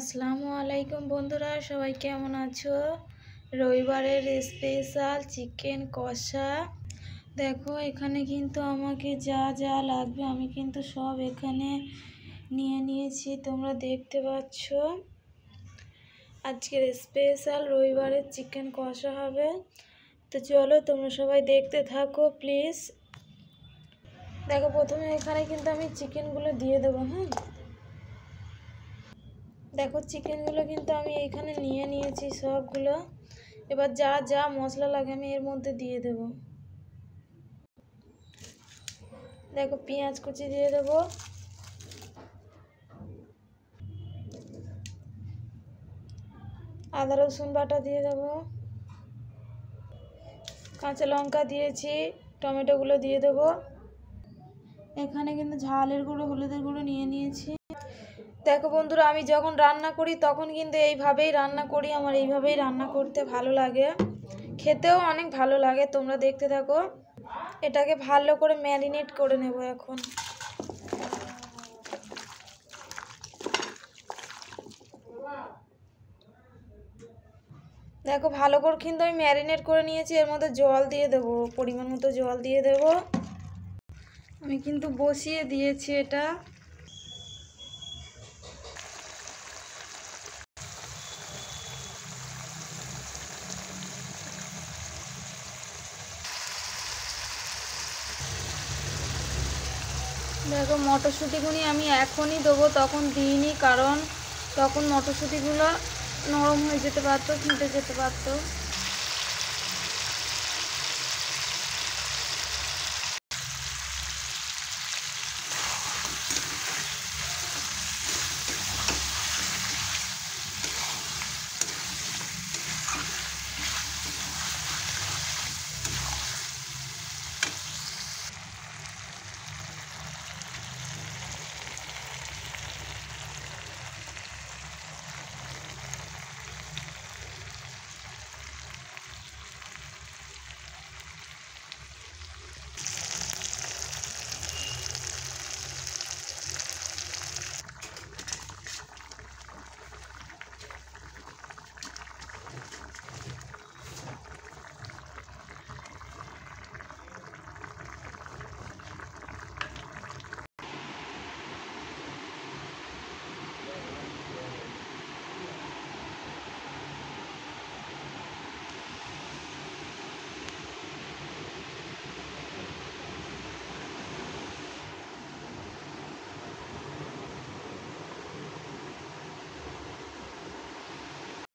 আসসালামু আলাইকুম বন্ধুরা, সবাই কেমন আছো? রবিবারের স্পেশাল চিকেন কষা। দেখো এখানে কিন্তু আমাকে যা যা লাগবে আমি কিন্তু সব এখানে নিয়ে নিয়েছি, তোমরা দেখতে পাচ্ছ। আজকের স্পেশাল রবিবারের চিকেন কষা হবে, তো চলো তোমরা সবাই দেখতে থাকো প্লিজ। দেখো প্রথমে এখানে কিন্তু আমি চিকেনগুলো দিয়ে দেবো। হ্যাঁ দেখো চিকেনগুলো কিন্তু আমি এইখানে নিয়ে নিয়েছি সবগুলো। এবার যা যা মশলা লাগে আমি এর মধ্যে দিয়ে দেব। দেখো পেঁয়াজ কুচি দিয়ে দেব, আদা রসুন বাটা দিয়ে দেব, কাঁচা লঙ্কা দিয়েছি, টমেটোগুলো দিয়ে দেব। এখানে কিন্তু ঝালের গুঁড়ো হলুদের গুঁড়ো নিয়ে নিয়েছি। দেখো বন্ধুরা, আমি যখন রান্না করি তখন কিন্তু এইভাবেই রান্না করি, আমার এইভাবেই রান্না করতে ভালো লাগে, খেতেও অনেক ভালো লাগে। তোমরা দেখতে থাকো। এটাকে ভালো করে ম্যারিনেট করে নেব এখন। দেখো ভালো করে কিন্তু আমি ম্যারিনেট করে নিয়েছি। এর মধ্যে জল দিয়ে দেবো, পরিমাণ মতো জল দিয়ে দেব। আমি কিন্তু বসিয়ে দিয়েছি এটা। দেখো মটরশুঁটিগুলি আমি এখনই দেবো, তখন দিইনি, কারণ তখন মটরশুঁটিগুলো নরম হয়ে যেতে পারতো, ফেটে যেতে পারতো।